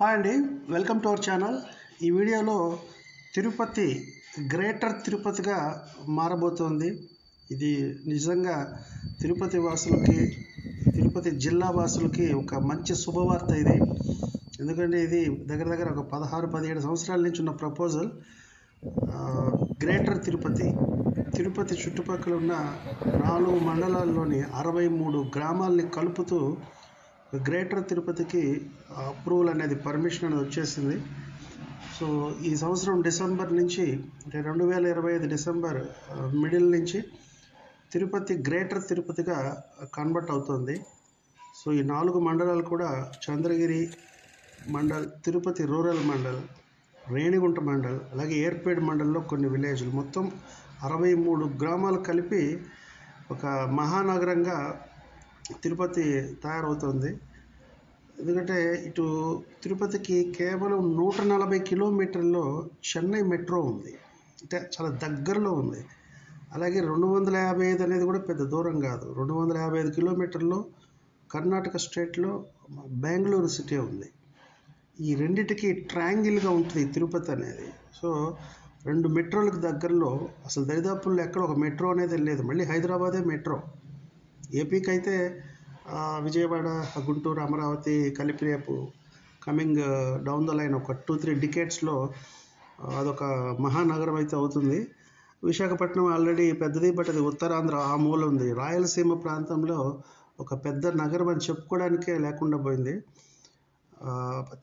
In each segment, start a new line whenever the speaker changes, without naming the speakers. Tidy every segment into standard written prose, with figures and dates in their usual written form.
Hi అండి, welcome to our channel. ఈ వీడియోలో తిరుపతి గ్రేటర్ తిరుపతిగా మారబోతోంది. ఇది నిజంగా తిరుపతి వాసులకి, తిరుపతి జిల్లా వాసులకి ఒక మంచి శుభవార్త ఇది. ఎందుకంటే ఇది దగ్గర దగ్గర ఒక 16-17 సంవత్సరాల నుంచి ఉన్న ప్రపోజల్. గ్రేటర్ తిరుపతి, తిరుపతి చుట్టుపక్కల ఉన్న 4 మండలాల్లోని 63 గ్రామాల్ని కలుపుతూ గ్రేటర్ తిరుపతికి అప్రూవల్ అనేది, పర్మిషన్ అనేది వచ్చేసింది. సో ఈ సంవత్సరం డిసెంబర్ నుంచి, అంటే 2025 డిసెంబర్ మిడిల్ నుంచి తిరుపతి గ్రేటర్ తిరుపతిగా కన్వర్ట్ అవుతుంది. సో ఈ 4 మండలాలు కూడా చంద్రగిరి మండల్, తిరుపతి రూరల్ మండల్, రేణిగుంట మండల్, అలాగే ఏర్పేడ్ మండల్లో కొన్ని విలేజ్లు, మొత్తం 63 గ్రామాలు కలిపి ఒక మహానగరంగా తిరుపతి తయారవుతుంది. ఎందుకంటే ఇటు తిరుపతికి కేవలం 140 కిలోమీటర్లో చెన్నై మెట్రో ఉంది, అంటే చాలా దగ్గరలో ఉంది. అలాగే 255 అనేది కూడా పెద్ద దూరం కాదు. 255 కిలోమీటర్లో కర్ణాటక స్టేట్లో బెంగళూరు సిటీ ఉంది. ఈ రెండిటికి ట్రయాంగిల్గా ఉంటుంది తిరుపతి అనేది. సో 2 మెట్రోలకు దగ్గరలో, అసలు దరిదాపుల్లో ఎక్కడ ఒక మెట్రో అనేది లేదు. మళ్ళీ హైదరాబాదే మెట్రో. ఏపీకి అయితే విజయవాడ, గుంటూరు, అమరావతి కలిపి రేపు కమింగ్ డౌన్ ద లైన్ ఒక 2-3 డికేట్స్లో అదొక మహానగరం అయితే అవుతుంది. విశాఖపట్నం ఆల్రెడీ పెద్దది, బట్ అది ఉత్తరాంధ్ర ఆ మూల ఉంది. రాయలసీమ ప్రాంతంలో ఒక పెద్ద నగరం అని చెప్పుకోవడానికే లేకుండా పోయింది.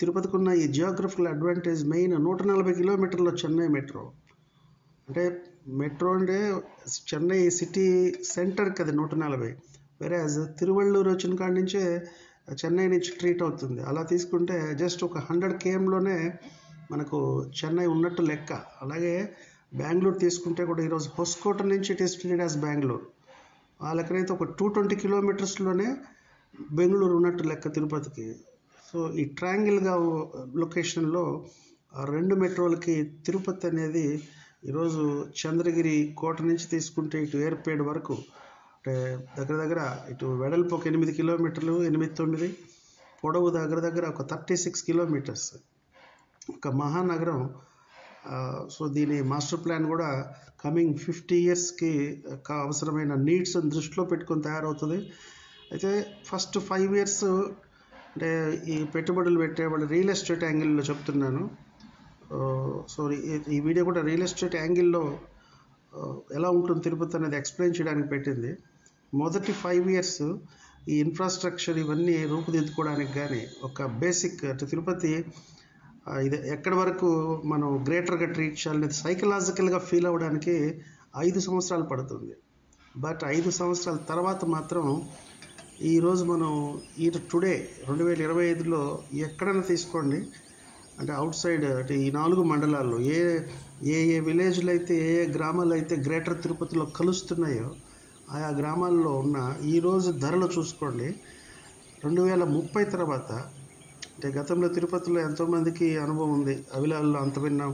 తిరుపతికి ఉన్న ఈ జియోగ్రఫికల్ అడ్వాంటేజ్ మెయిన్ 140 కిలోమీటర్లో చెన్నై మెట్రో. అంటే మెట్రో అంటే చెన్నై సిటీ సెంటర్కి అది 140. వేరేజ్ తిరువళ్ళూరు వచ్చిన కాడి నుంచే చెన్నై నుంచి ట్రీట్ అవుతుంది. అలా తీసుకుంటే జస్ట్ ఒక 100 kmలోనే మనకు చెన్నై ఉన్నట్టు లెక్క. అలాగే బెంగళూరు తీసుకుంటే కూడా ఈరోజు హొస్కోట నుంచి it is treated as Bengaluru. ఆ లెక్కనైతే ఒక 220 కిలోమీటర్స్లోనే బెంగళూరు ఉన్నట్టు లెక్క తిరుపతికి. సో ఈ ట్రయాంగిల్గా లొకేషన్లో 2 మెట్రోలకి తిరుపతి అనేది ఈరోజు చంద్రగిరి కోట నుంచి తీసుకుంటే ఇటు ఏర్పేడ్ వరకు, అంటే దగ్గర దగ్గర ఇటు వెడల్పు ఒక 8 కిలోమీటర్లు, 8-9, పొడవు దగ్గర దగ్గర ఒక 36 కిలోమీటర్స్, ఒక మహానగరం. సో దీని మాస్టర్ ప్లాన్ కూడా కమింగ్ 50 ఇయర్స్కి అవసరమైన నీడ్స్ దృష్టిలో పెట్టుకొని తయారవుతుంది. అయితే ఫస్ట్ 5 ఇయర్స్ అంటే ఈ పెట్టుబడులు పెట్టేవాళ్ళు రియల్ ఎస్టేట్ యాంగిల్లో చెప్తున్నాను. సో ఈ వీడియో కూడా రియల్ ఎస్టేట్ యాంగిల్లో ఎలా ఉంటుంది తిరుపతి అనేది ఎక్స్ప్లెయిన్ చేయడానికి పెట్టింది. మొదటి 5 ఇయర్స్ ఈ ఇన్ఫ్రాస్ట్రక్చర్ ఇవన్నీ రూపుదిద్దుకోవడానికి కానీ, ఒక బేసిక్ అంటే తిరుపతి ఇది ఎక్కడి వరకు మనం గ్రేటర్గా ట్రీట్ చేయాలనేది సైకలాజికల్గా ఫీల్ అవ్వడానికి 5 సంవత్సరాలు పడుతుంది. బట్ 5 సంవత్సరాల తర్వాత మాత్రం ఈరోజు మనం టుడే 2025లో ఎక్కడైనా తీసుకోండి, అంటే అవుట్ సైడ్, అంటే ఈ 4 మండలాల్లో ఏ విలేజ్లు అయితే, ఏ గ్రామాలు అయితే గ్రేటర్ తిరుపతిలో కలుస్తున్నాయో ఆయా గ్రామాల్లో ఉన్న ఈరోజు ధరలు చూసుకోండి. 2030 తర్వాత, అంటే గతంలో తిరుపతిలో ఎంతోమందికి అనుభవం ఉంది. అవిలాల్లో అంత విన్నాం,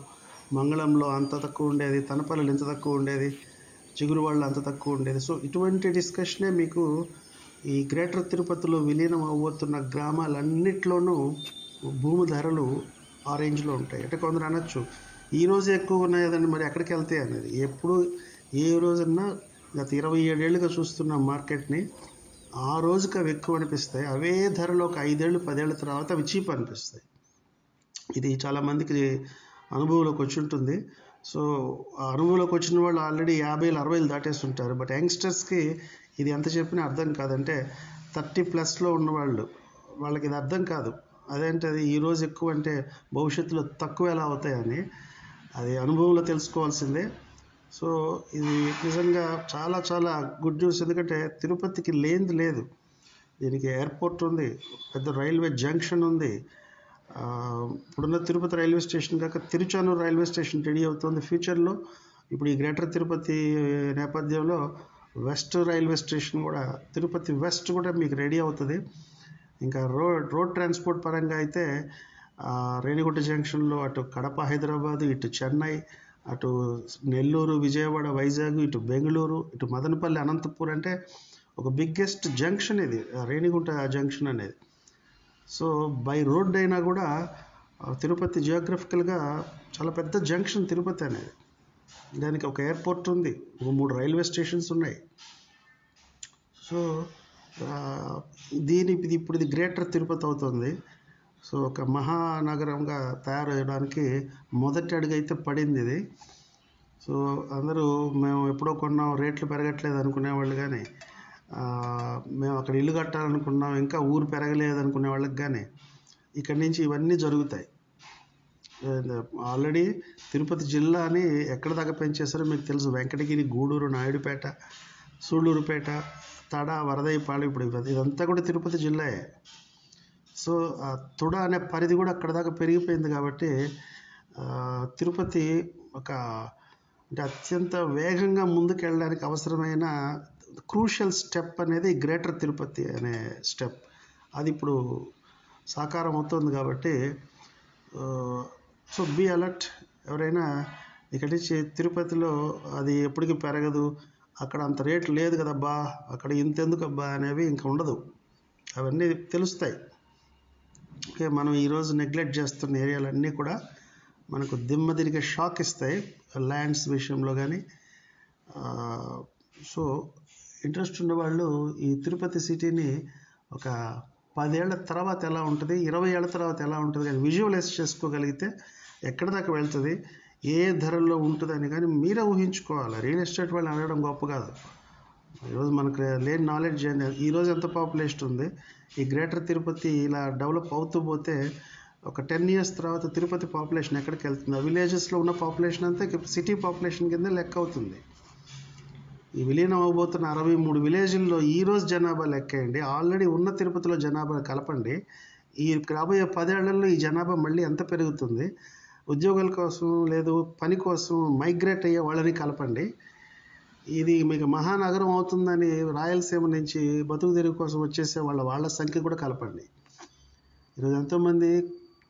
మంగళంలో అంత తక్కువ ఉండేది, తనపల్లిలో ఇంత తక్కువ ఉండేది, చిగురువాళ్ళు అంత తక్కువ ఉండేది. సో ఇటువంటి డిస్కషనే మీకు ఈ గ్రేటర్ తిరుపతిలో విలీనం అవ్వబోతున్న గ్రామాలన్నిట్లోనూ భూమి ధరలు ఆ రేంజ్లో ఉంటాయి. అంటే కొందరు అనొచ్చు ఈరోజు ఎక్కువ ఉన్నాయదండి, మరి ఎక్కడికి వెళ్తాయి అనేది. ఎప్పుడు ఏ రోజన్నా గత 27 ఏళ్ళుగా చూస్తున్న మార్కెట్ని, ఆ రోజుకి అవి ఎక్కువ అనిపిస్తాయి. అవే ధరలో ఒక 5 ఏళ్ళు 10 ఏళ్ళ తర్వాత అవి చీప్ అనిపిస్తాయి. ఇది చాలామందికి అనుభవంలోకి వచ్చి ఉంటుంది. సో ఆ అనుభవంలోకి వచ్చిన వాళ్ళు ఆల్రెడీ 50, 60 దాటేస్తుంటారు. బట్ యంగ్స్టర్స్కి ఇది ఎంత చెప్పినా అర్థం కాదంటే 30+ ఉన్నవాళ్ళు, వాళ్ళకి ఇది అర్థం కాదు. అదేంటది ఈరోజు ఎక్కువ అంటే భవిష్యత్తులో తక్కువ ఎలా అవుతాయని, అది అనుభవంలో తెలుసుకోవాల్సిందే. సో ఇది నిజంగా చాలా చాలా గుడ్ న్యూస్. ఎందుకంటే తిరుపతికి లేనిది లేదు. దీనికి ఎయిర్పోర్ట్ ఉంది, పెద్ద రైల్వే జంక్షన్ ఉంది. ఇప్పుడున్న తిరుపతి రైల్వే స్టేషన్ కాక తిరుచానూరు రైల్వే స్టేషన్ రెడీ అవుతుంది ఫ్యూచర్లో. ఇప్పుడు ఈ గ్రేటర్ తిరుపతి నేపథ్యంలో వెస్ట్ రైల్వే స్టేషన్ కూడా, తిరుపతి వెస్ట్ కూడా మీకు రెడీ అవుతుంది. ఇంకా రోడ్ ట్రాన్స్పోర్ట్ పరంగా అయితే రేణిగుంట జంక్షన్లో అటు కడప హైదరాబాదు, ఇటు చెన్నై, అటు నెల్లూరు విజయవాడ వైజాగ్, ఇటు బెంగళూరు, ఇటు మదనపల్లి అనంతపూర్, అంటే ఒక బిగ్గెస్ట్ జంక్షన్ ఇది రేణిగుంట జంక్షన్ అనేది. సో బై రోడ్ అయినా కూడా తిరుపతి జియోగ్రఫికల్గా చాలా పెద్ద జంక్షన్ తిరుపతి అనేది. దానికి ఒక ఎయిర్పోర్ట్ ఉంది, ఒక 3 రైల్వే స్టేషన్స్ ఉన్నాయి. సో ఇప్పుడు ఇది గ్రేటర్ తిరుపతి అవుతుంది. సో ఒక మహానగరంగా తయారయ్యడానికి మొదటి అడుగు అయితే పడింది ఇది. సో అందరూ మేము ఎప్పుడో కొన్నాం, రేట్లు పెరగట్లేదు అనుకునేవాళ్ళు, కానీ మేము అక్కడ ఇల్లు కట్టాలనుకున్నాం, ఇంకా ఊరు పెరగలేదు అనుకునే వాళ్ళకి కానీ ఇక్కడి నుంచి ఇవన్నీ జరుగుతాయి. ఆల్రెడీ తిరుపతి జిల్లాని ఎక్కడ దాకా పెంచేస్తారో మీకు తెలుసు. వెంకటగిరి, గూడూరు, నాయుడుపేట, సూళ్ళూరుపేట, తడ, వరదయ్యపాలెం, ఇప్పుడు ఇదంతా కూడా తిరుపతి జిల్లాయే. సో తుడ అనే పరిధి కూడా అక్కడ దాకా పెరిగిపోయింది. కాబట్టి తిరుపతి అంటే అత్యంత వేగంగా ముందుకు వెళ్ళడానికి అవసరమైన క్రూషియల్ స్టెప్ అనేది గ్రేటర్ తిరుపతి అనే స్టెప్. అది ఇప్పుడు సాకారం అవుతుంది. కాబట్టి సో బీ అలర్ట్. ఎవరైనా ఇక్కడి నుంచి తిరుపతిలో అది ఎప్పటికీ పెరగదు, అక్కడ అంత రేట్లు లేదు కదబ్బా, అక్కడ ఇంతెందుకు అబ్బా అనేవి ఇంకా ఉండదు. అవన్నీ తెలుస్తాయి. ఓకే, మనం ఈరోజు నెగ్లెక్ట్ చేస్తున్న ఏరియాలన్నీ కూడా మనకు దిమ్మ తిరిగే షాక్ ఇస్తాయి ల్యాండ్స్ విషయంలో కానీ. సో ఇంట్రెస్ట్ ఉన్నవాళ్ళు ఈ తిరుపతి సిటీని ఒక 10 ఏళ్ల తర్వాత ఎలా ఉంటుంది, 20 ఏళ్ల తర్వాత ఎలా ఉంటుంది కానీ విజువలైజ్ చేసుకోగలిగితే ఎక్కడి దాకా వెళ్తుంది, ఏ ధరల్లో ఉంటుందని కానీ మీరే ఊహించుకోవాలి. రియల్ ఎస్టేట్ వాళ్ళు అడగడం గొప్ప కాదు. ఈరోజు మనకు లేని నాలెడ్జ్ ఏంటి, ఈరోజు ఎంత పాపులేషన్ ఉంది, ఈ గ్రేటర్ తిరుపతి ఇలా డెవలప్ అవుతూ పోతే ఒక 10 years తర్వాత తిరుపతి పాపులేషన్ ఎక్కడికి వెళ్తుంది? విలేజెస్లో ఉన్న పాపులేషన్ అంతా సిటీ పాపులేషన్ కింద లెక్క అవుతుంది. ఈ విలీనం అవ్వబోతున్న 63 విలేజ్ల్లో ఈరోజు జనాభా లెక్కేయండి, ఆల్రెడీ ఉన్న తిరుపతిలో జనాభా కలపండి. ఈ రాబోయే 10 ఏళ్లలో ఈ జనాభా మళ్ళీ ఎంత పెరుగుతుంది? ఉద్యోగాల కోసం లేదు పని కోసం మైగ్రేట్ అయ్యే వాళ్ళని కలపండి. ఇది మీకు మహానగరం అవుతుందని రాయలసీమ నుంచి బతుకు తెరుగు కోసం వచ్చేసే వాళ్ళ సంఖ్య కూడా కలపండి. ఈరోజు ఎంతోమంది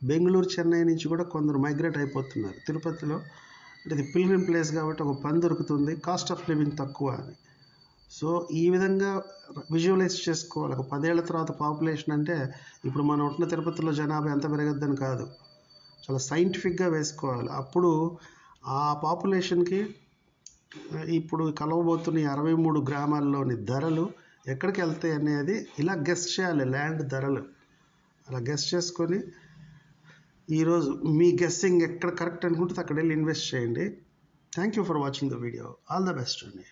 బెంగళూరు, చెన్నై నుంచి కూడా కొందరు మైగ్రేట్ అయిపోతున్నారు తిరుపతిలో. అంటే ఇది పిల్గ్రిమ్ ప్లేస్ కాబట్టి ఒక పని దొరుకుతుంది, కాస్ట్ ఆఫ్ లివింగ్ తక్కువ అని. సో ఈ విధంగా విజువలైజ్ చేసుకోవాలి. ఒక 10 ఏళ్ల తర్వాత పాపులేషన్ అంటే ఇప్పుడు మనం ఉంటున్న తిరుపతిలో జనాభా ఎంత పెరగద్దని కాదు, చాలా సైంటిఫిక్గా వేసుకోవాలి. అప్పుడు ఆ పాపులేషన్కి ఇప్పుడు కలవబోతున్న 63 గ్రామాల్లోని ధరలు ఎక్కడికి వెళ్తాయి అనేది ఇలా గెస్ చేయాలి. ల్యాండ్ ధరలు అలా గెస్ చేసుకొని ఈరోజు మీ గెస్సింగ్ ఎక్కడ కరెక్ట్ అనుకుంటే అక్కడ వెళ్ళి ఇన్వెస్ట్ చేయండి. Thank you for watching the video. All the best అండి.